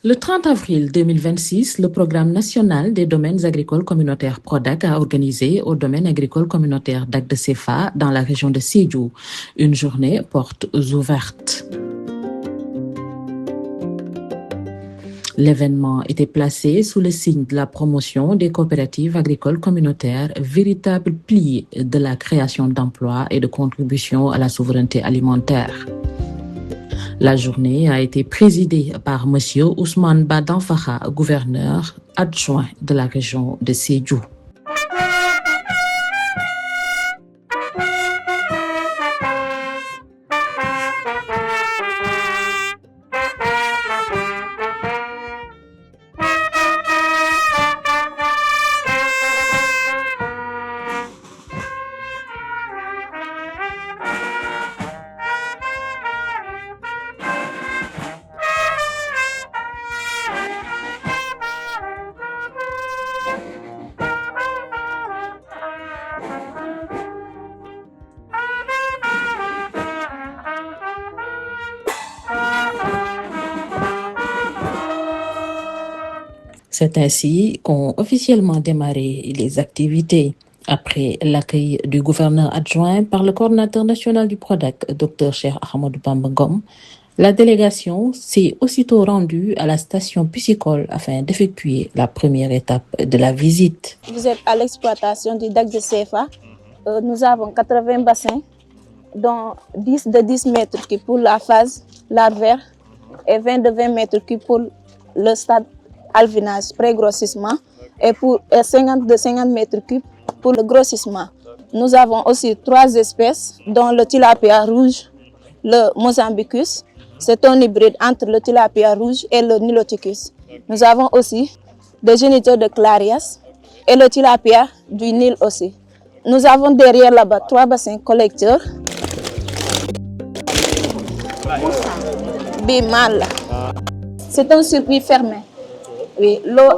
Le 30 avril 2026, le Programme national des domaines agricoles communautaires PRODAC a organisé au domaine agricole communautaire d'Ac de Cefa dans la région de Sédhiou une journée portes ouvertes. L'événement était placé sous le signe de la promotion des coopératives agricoles communautaires, véritable pilier de la création d'emplois et de contribution à la souveraineté alimentaire. La journée a été présidée par M. Ousmane Badanfaha, gouverneur adjoint de la région de Sédhiou. C'est ainsi qu'ont officiellement démarré les activités. Après l'accueil du gouverneur adjoint par le coordinateur national du PRODAC, Dr Cheikh Ahmadou Bamba Ngom, la délégation s'est aussitôt rendue à la station piscicole afin d'effectuer la première étape de la visite. Vous êtes à l'exploitation du DAC de Cefa. Nous avons 80 bassins, dont 10 de 10 mètres cubes pour la phase larvaire et 20 de 20 mètres cubes pour le stade alvinage pré-grossissement et 50 de 50 mètres cubes pour le grossissement. Nous avons aussi 3 espèces, dont le tilapia rouge, le Mozambicus. C'est un hybride entre le tilapia rouge et le Niloticus. Nous avons aussi des géniteurs de Clarias et le tilapia du Nil aussi. Nous avons derrière là-bas 3 bassins collecteurs. Bimal. C'est un circuit fermé. Oui, l'eau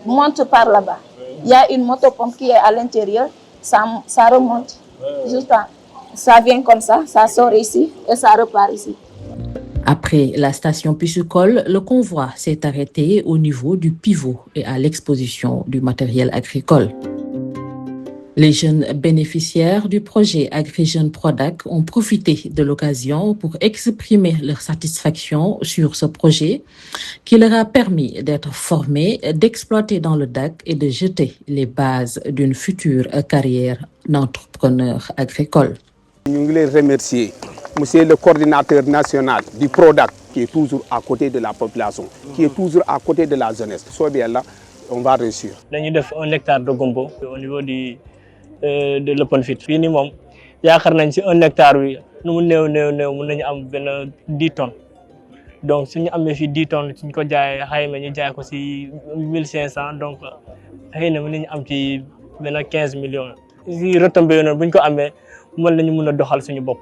monte par là-bas. Il y a une motopompe qui est à l'intérieur. Ça remonte. Ça vient comme ça sort ici et ça repart ici. Après la station piscicole, le convoi s'est arrêté au niveau du pivot et à l'exposition du matériel agricole. Les jeunes bénéficiaires du projet AgriJeunes PRODAC ont profité de l'occasion pour exprimer leur satisfaction sur ce projet qui leur a permis d'être formés, d'exploiter dans le DAC et de jeter les bases d'une future carrière d'entrepreneur agricole. Nous voulons remercier monsieur le coordinateur national du PRODAC qui est toujours à côté de la population, qui est toujours à côté de la jeunesse. Soit bien là, on va réussir. Nous avons fait un hectare de gombo au niveau de l'open fit. Fii nii moom yaakaar nañ ci 1 hectare bi nu mu néew mën nañu am benn 10 tonnes donc suñu amee fii 10 tonnes suñ ko jaayee xayma ñu jaay ko ci 1500 donc xëy na mën nañu am ci benn 15 millions. Si retombé noonu buñ ko amee mën nañu mën a doxal suñu bopp.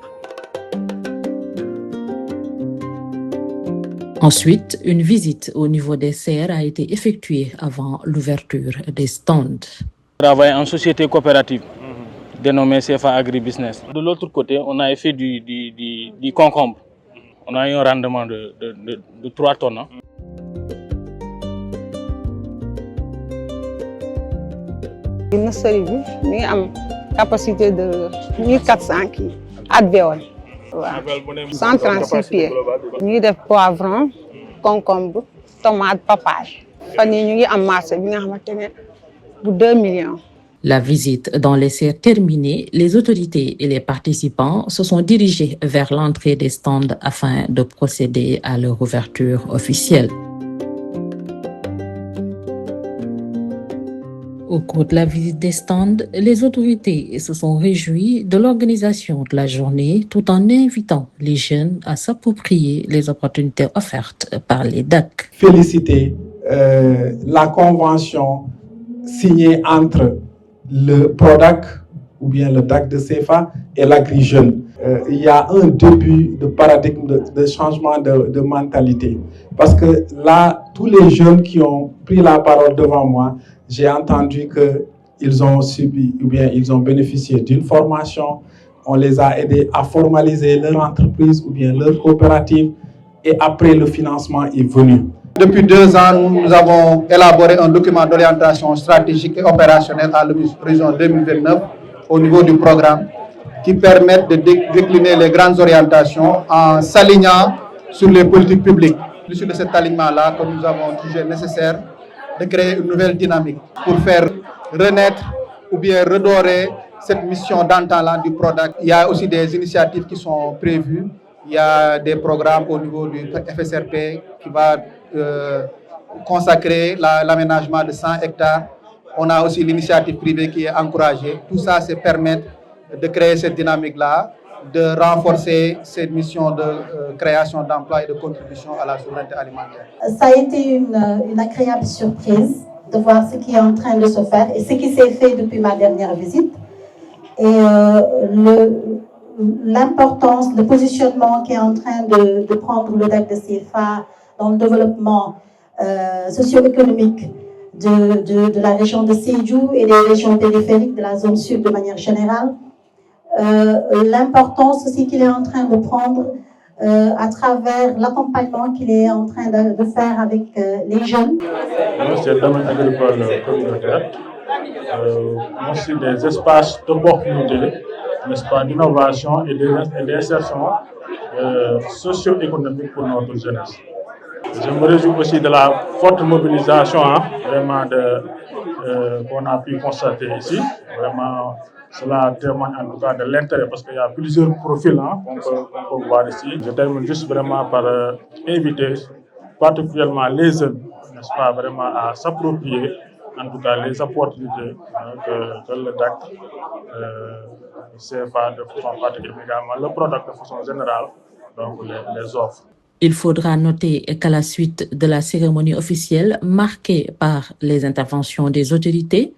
Ensuite, une visite au niveau des serres a été effectuée avant l'ouverture des stands. Travaille en société coopérative dénommée CFA Agribusiness. De l'autre côté, on a fait du concombre. On a eu un rendement de 3 tonnes. Une nurserie bi a une capacité de 1400 kg advéole. 136 pieds. Nous avons des poivrons, concombres, tomates, papaye. Nous avons un marché pour 2 millions. La visite dans les serres terminée, les autorités et les participants se sont dirigés vers l'entrée des stands afin de procéder à leur ouverture officielle. Au cours de la visite des stands, les autorités se sont réjouies de l'organisation de la journée tout en invitant les jeunes à s'approprier les opportunités offertes par les DAC. Féliciter la convention signée entre le PRODAC ou bien le DAC de Cefa et l'AgriJeunes. Il y a un début de paradigme de changement de mentalité. Parce que là, tous les jeunes qui ont pris la parole devant moi, j'ai entendu qu'ils ont subi ou bien ils ont bénéficié d'une formation. On les a aidés à formaliser leur entreprise ou bien leur coopérative. et après le financement est venu. Depuis 2 ans, nous avons élaboré un document d'orientation stratégique et opérationnelle à l'horizon 2029 au niveau du programme qui permet de décliner les grandes orientations en s'alignant sur les politiques publiques. C'est sur cet alignement-là que nous avons jugé nécessaire de créer une nouvelle dynamique pour faire renaître ou bien redorer cette mission d'antan du PRODAC. Il y a aussi des initiatives qui sont prévues. Il y a des programmes au niveau du FSRP qui va consacrer l'aménagement de 100 hectares. On a aussi l'initiative privée qui est encouragée. Tout ça, c'est permettre de créer cette dynamique-là, de renforcer cette mission de création d'emplois et de contribution à la souveraineté alimentaire. Ça a été une agréable surprise de voir ce qui est en train de se faire et ce qui s'est fait depuis ma dernière visite. Et l'importance, le positionnement qui est en train de prendre le DAC de CFA dans le développement socio-économique de la région de Sédhiou et des régions périphériques de la zone sud de manière générale. L'importance aussi qu'il est en train de prendre à travers l'accompagnement qu'il est en train de faire avec les jeunes. C'est le domaine agricole communautaire. Aussi des espaces d'opportunité, n'est-ce pas, d'innovation et d'insertion socio-économique pour notre jeunesse. Je me réjouis aussi de la forte mobilisation vraiment qu'on a pu constater ici. Vraiment, cela témoigne en tout cas de l'intérêt parce qu'il y a plusieurs profils qu'on peut voir ici. Je termine juste vraiment par inviter particulièrement les jeunes, n'est-ce pas, vraiment à s'approprier en tout cas les opportunités que le DAC, CFA de façon particulière, également le PRODAC de façon générale, donc les offres. Il faudra noter qu'à la suite de la cérémonie officielle marquée par les interventions des autorités,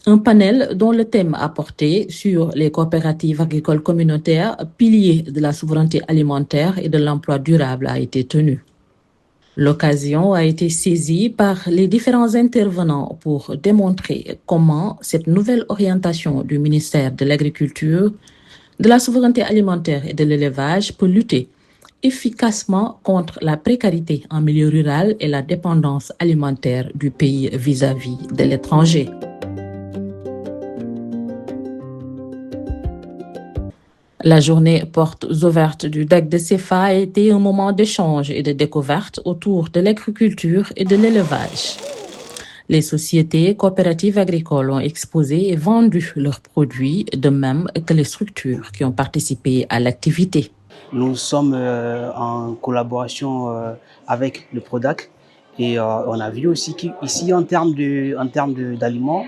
un panel dont le thème a porté sur les coopératives agricoles communautaires, piliers de la souveraineté alimentaire et de l'emploi durable, a été tenu. L'occasion a été saisie par les différents intervenants pour démontrer comment cette nouvelle orientation du ministère de l'Agriculture, de la souveraineté alimentaire et de l'élevage peut lutter efficacement contre la précarité en milieu rural et la dépendance alimentaire du pays vis-à-vis de l'étranger. La journée portes ouvertes du DAC de CFA a été un moment d'échange et de découverte autour de l'agriculture et de l'élevage. Les sociétés coopératives agricoles ont exposé et vendu leurs produits, de même que les structures qui ont participé à l'activité. Nous sommes en collaboration avec le PRODAC et on a vu aussi qu'ici, en termes d'aliments,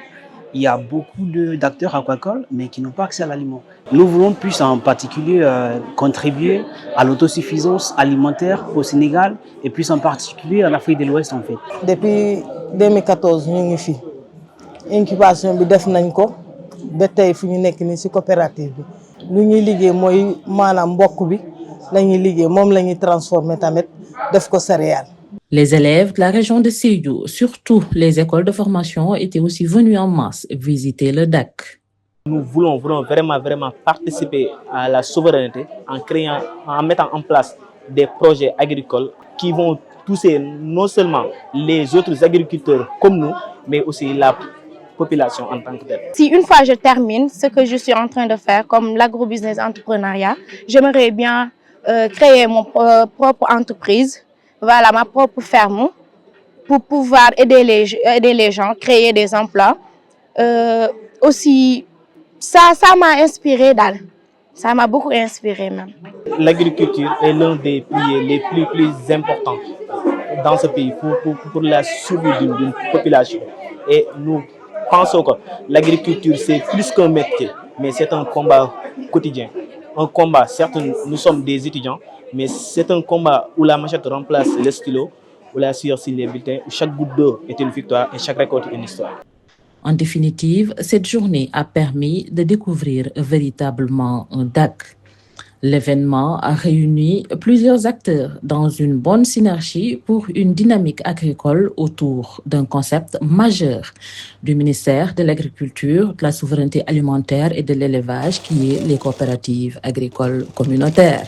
il y a beaucoup d'acteurs aquacoles, mais qui n'ont pas accès à l'aliment. Nous voulons plus en particulier contribuer à l'autosuffisance alimentaire au Sénégal et plus en particulier en Afrique de l'Ouest en fait. Depuis 2014, nous avons fait incubation bi def nañ ko ba tay fu ñu nekk ni ci coopérative bi. Lu ñuy liggéey moy manam mbokk bi lañuy liggéey mom lañuy transformer tamit def ko céréales. Les élèves de la région de Sédhiou, surtout les écoles de formation, étaient aussi venus en masse visiter le DAC. Nous voulons vraiment participer à la souveraineté en mettant en place des projets agricoles qui vont toucher non seulement les autres agriculteurs comme nous, mais aussi la population en tant que telle. Si une fois je termine ce que je suis en train de faire comme l'agrobusiness entrepreneuriat, j'aimerais bien créer mon propre entreprise. Voilà, ma propre ferme pour pouvoir aider les gens, créer des emplois. Aussi, ça m'a inspiré, ça m'a beaucoup inspiré même. L'agriculture est l'un des piliers les plus importants dans ce pays pour la survie d'une population. Et nous pensons que l'agriculture c'est plus qu'un métier, mais c'est un combat quotidien. Un combat, certes nous sommes des étudiants, mais c'est un combat où la machette remplace le stylo, où la sueur signe les bulletins, où chaque goutte d'eau est une victoire et chaque récolte une histoire. En définitive, cette journée a permis de découvrir véritablement un DAC. L'événement a réuni plusieurs acteurs dans une bonne synergie pour une dynamique agricole autour d'un concept majeur du ministère de l'Agriculture, de la souveraineté alimentaire et de l'élevage qui est les coopératives agricoles communautaires.